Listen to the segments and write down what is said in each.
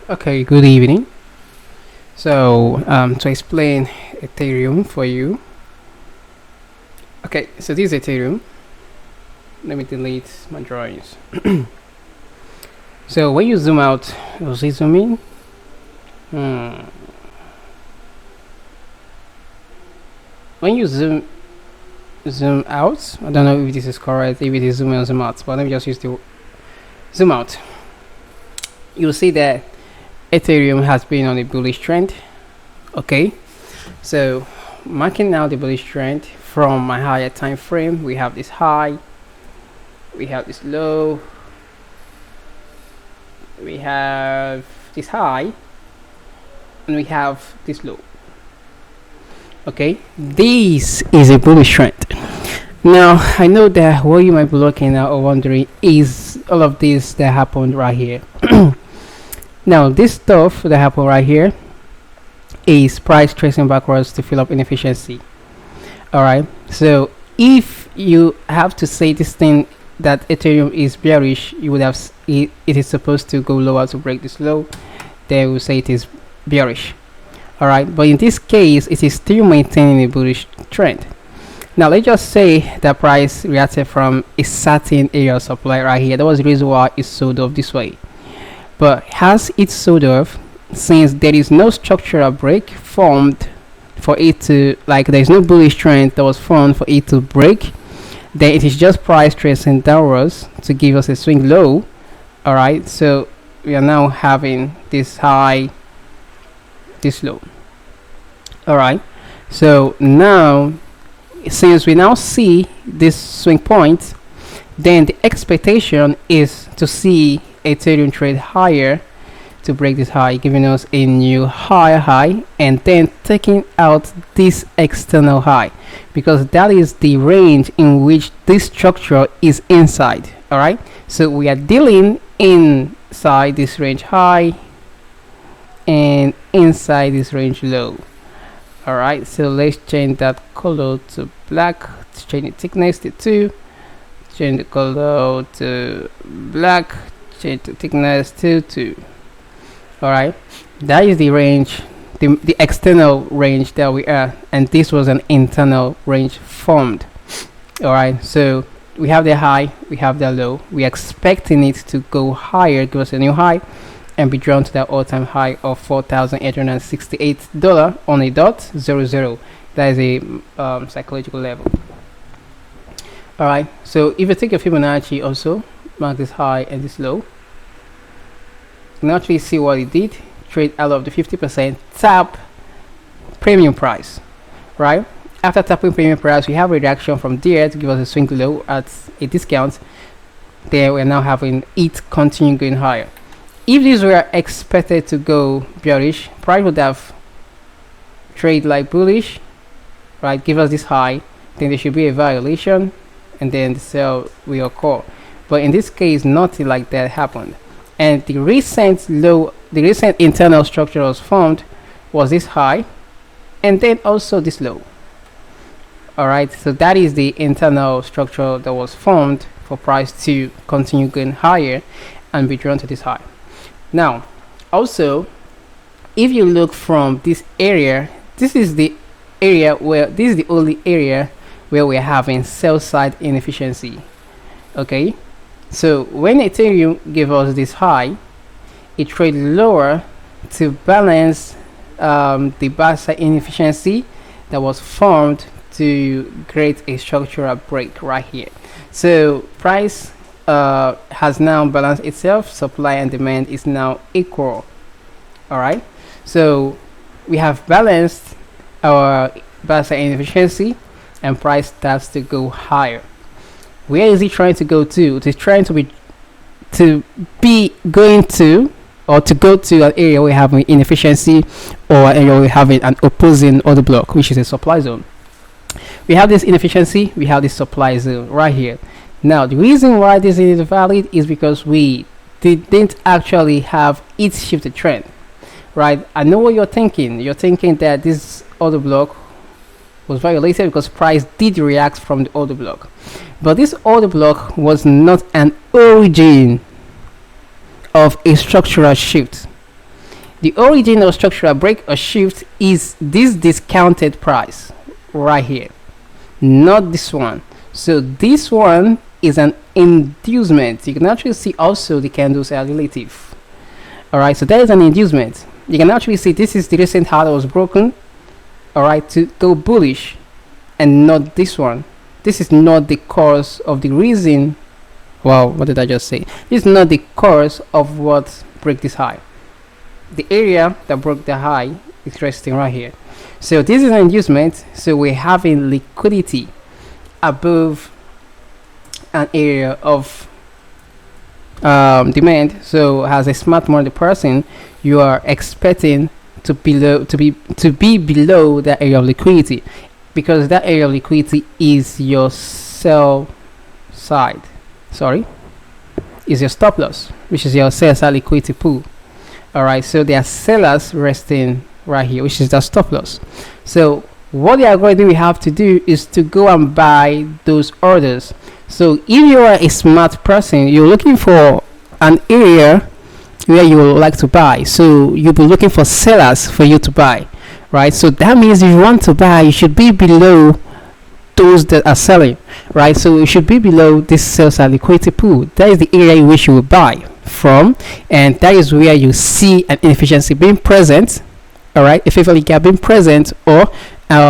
Okay, good evening. So, to explain Ethereum for you. Okay, so this is Ethereum. Let me delete my drawings. So, when you zoom out, was it zoom in? Hmm. When you zoom out, I don't know if this is correct, if it is zoom in or zoom out, but let me just use the zoom out. You'll see that Ethereum has been on a bullish trend. Okay, so marking now the bullish trend from my higher time frame, we have this high, we have this low, we have this high, and we have this low. Okay, this is a bullish trend. Now I know that what you might be looking at or wondering is all of this that happened right here. Now this stuff that happened right here is price tracing backwards to fill up inefficiency. Alright, so if you have to say this thing that Ethereum is bearish, you would have it is supposed to go lower to break this low, then we say it is bearish. Alright, but in this case it is still maintaining a bullish trend. Now let's just say that price reacted from a certain area of supply right here. That was the reason why it sold off this way. But has it sold off, since there is no structural break formed for it to, like, there is no bullish trend that was formed for it to break, then it is just price tracing downwards to give us a swing low. Alright, so we are now having this high, this low. Alright, so now since we now see this swing point, then the expectation is to see Ethereum trade higher to break this high, giving us a new higher high, and then taking out this external high, because that is the range in which this structure is inside. All right, so we are dealing inside this range high and inside this range low. All right, so let's change that color to black, change the thickness to 2, change the color to black, change the thickness to 2. All right, that is the range, the external range that we are, and this was an internal range formed. All right, so we have the high, we have the low, we are expecting it to go higher, give us a new high, and be drawn to that all-time high of $4,868 on a .00. That is a psychological level. All right, so if you take a Fibonacci also, mark this high and this low, you can actually see what it did. Trade out of the 50%, tap premium price, right? After tapping premium price, we have a reaction from there to give us a swing low at a discount. There we're now having it continue going higher. If these were expected to go bearish, price would have trade like bullish, right? Give us this high, then there should be a violation, and then the sell will occur. But in this case, nothing like that happened, and the recent low, the recent internal structure was formed was this high, and then also this low. All right, so that is the internal structure that was formed for price to continue going higher and be drawn to this high. Now also, if you look from this area, this is the area where this is the only area where we're having sell side inefficiency. Okay, so when Ethereum gave us this high, it traded lower to balance the buy side inefficiency that was formed to create a structural break right here. So price has now balanced itself, supply and demand is now equal. All right, so we have balanced our buy side inefficiency, and price starts to go higher. Where is it trying to go to? It is trying to be going to, or to go to an area where we have inefficiency, or an area where we have an opposing order block, which is a supply zone. We have this inefficiency, we have this supply zone right here. Now the reason why this is valid is because we didn't actually have it shifted trend, right? I know what you're thinking. You're thinking that this order block was violated because price did react from the order block, but this order block was not an origin of a structural shift. The original structural break or shift is this discounted price right here, not this one. So this one is an inducement. You can actually see also the candles are relative. Alright, so that is an inducement. You can actually see this is the recent high that was broken, alright, to go bullish, and not this one. This is not the cause of the reason. Wow, what did I just say? This is not the cause of what break this high. The area that broke the high is resting right here. So this is an inducement. So we're having liquidity above an area of demand. So as a smart money person, you are expecting to be below that area of liquidity, because that area of liquidity is your sell side. Sorry, is your stop loss, which is your sell side liquidity pool. Alright, so there are sellers resting right here, which is the stop loss. So what the algorithm we have to do is to go and buy those orders. So if you are a smart person, you're looking for an area where you would like to buy. So you'll be looking for sellers for you to buy, right? So that means if you want to buy, you should be below those that are selling, right? So you should be below this sales and liquidity pool. That is the area in which you will buy from, and that is where you see an inefficiency being present, all right, a favorable gap being present, or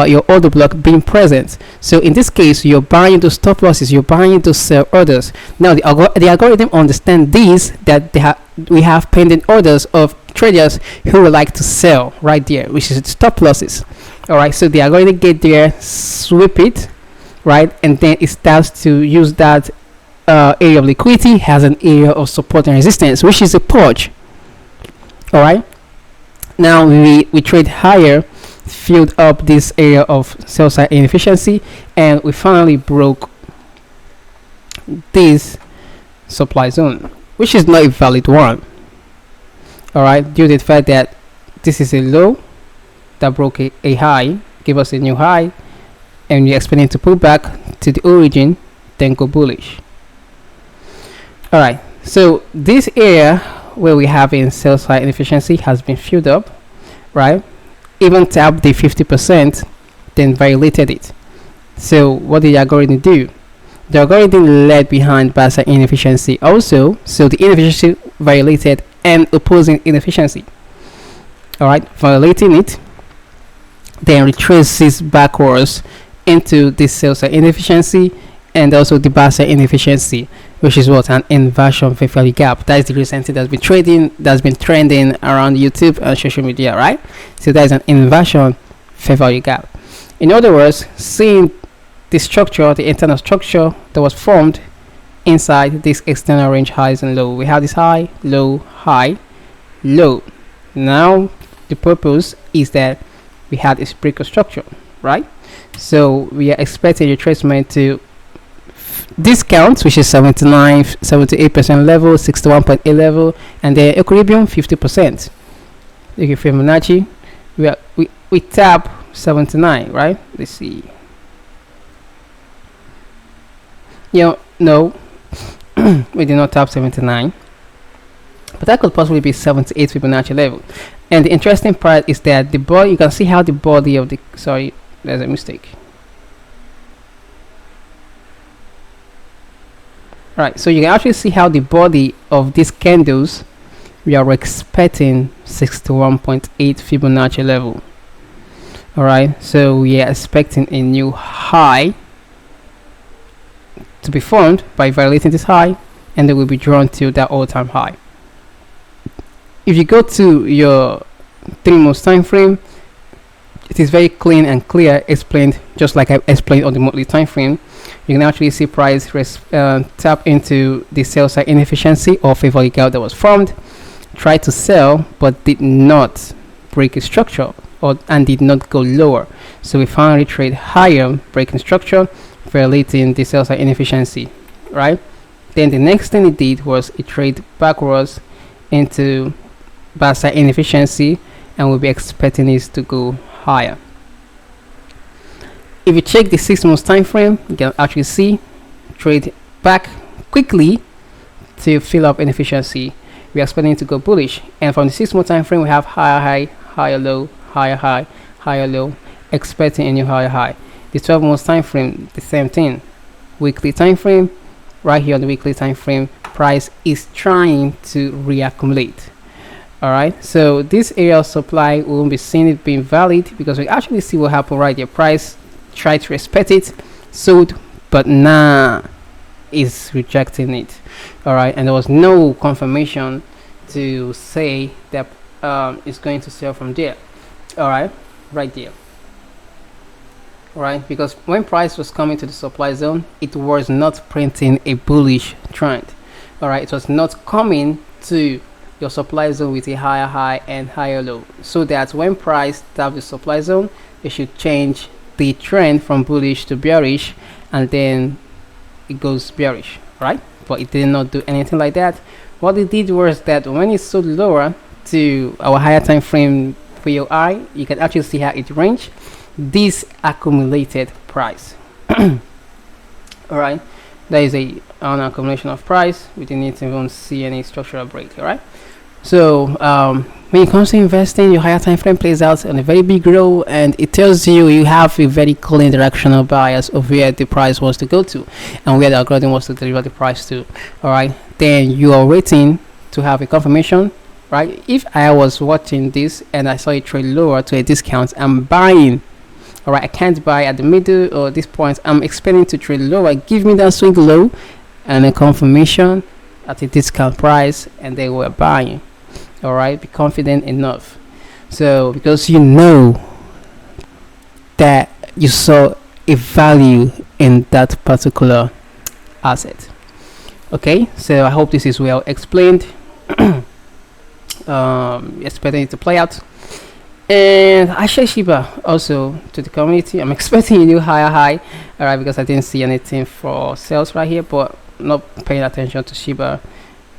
your order block being present. So in this case, you're buying those stop losses, you're buying those sell orders. Now the algorithm understand this, that we have pending orders of traders who would like to sell right there, which is stop losses. All right, so the algorithm get there, sweep it, right, and then it starts to use that area of liquidity has an area of support and resistance, which is a purge. All right, now we trade higher, filled up this area of sell side inefficiency, and we finally broke this supply zone, which is not a valid one. All right, due to the fact that this is a low that broke a high, give us a new high, and we're expecting to pull back to the origin, then go bullish. All right, so this area where we have in sell side inefficiency has been filled up, right? Even tapped the 50%, then violated it. So what did the algorithm do? The algorithm led behind buy side inefficiency also. So the inefficiency violated and opposing inefficiency. All right, violating it, then retraces backwards into this sell side inefficiency and also the buy side inefficiency, which is what, an inversion fair value gap. That is the recent thing that's been trending around YouTube and social media, right? So that is an inversion fair value gap. In other words, seeing the structure, the internal structure that was formed inside this external range highs and low. We have this high, low, high, low. Now the purpose is that we had a breaker structure, right? So we are expecting retracement to discounts, which is 78% level, 61.8 level, and the equilibrium 50%. Look at Fibonacci, we tap 79, right? Let's see. No, we did not tap 79, but that could possibly be 78 Fibonacci level. And the interesting part is that the body, you can see how the body of the, sorry, there's a mistake. Right, so you can actually see how the body of these candles, we are expecting 61.8 Fibonacci level. All right, so we are expecting a new high to be formed by violating this high, and then will be drawn to that all-time high. If you go to your 3 months time frame, it is very clean and clear, explained just like I explained on the monthly time frame. You can actually see price tap into the sell side inefficiency or fair value gap that was formed, tried to sell but did not break its structure and did not go lower. So we finally trade higher, breaking structure, violating the sell side inefficiency, right? Then the next thing it did was it trade backwards into buy side inefficiency, and we'll be expecting this to go higher. If you check the 6 months time frame, you can actually see trade back quickly to fill up inefficiency, we are expecting it to go bullish. And from the 6-month time frame, we have higher high, higher low, higher high, higher low, expecting a new higher high. The 12-month time frame, the same thing. Weekly time frame, right here on the weekly time frame, price is trying to reaccumulate. All right, so this area of supply, we won't be seeing it being valid because we actually see what happened right here. Price tried to respect it, sold, but nah, is rejecting it. All right, and there was no confirmation to say that it's going to sell from there. All right, right there. All right, because when price was coming to the supply zone, it was not printing a bullish trend. All right, it was not coming to your supply zone with a higher high and higher low, so that when price taps the supply zone, it should change the trend from bullish to bearish, and then it goes bearish, right? But it did not do anything like that. What it did was that when it sold lower to our higher time frame POI, you can actually see how it ranged this accumulated price. All right, there is an accumulation of price. We didn't even see any structural break. All right, so when it comes to investing, your higher time frame plays out on a very big role, and it tells you have a very clean directional bias of where the price wants to go to and where the algorithm wants to deliver the price to. All right, then you are waiting to have a confirmation. Right, if I was watching this and I saw it trade lower to a discount, I'm buying. All right, I can't buy at the middle or this point. I'm expecting to trade lower. Give me that swing low and a confirmation at a discount price, and they were buying. All right, be confident enough. So because you know that you saw a value in that particular asset. Okay, so I hope this is well explained. Expecting it to play out. And I share Shiba also to the community. I'm expecting a new higher high, all right, because I didn't see anything for sales right here, but not paying attention to Shiba.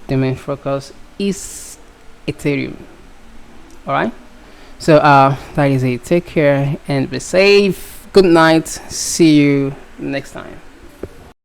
The main focus is Ethereum. All right, so that is it. Take care and be safe. Good night. See you next time.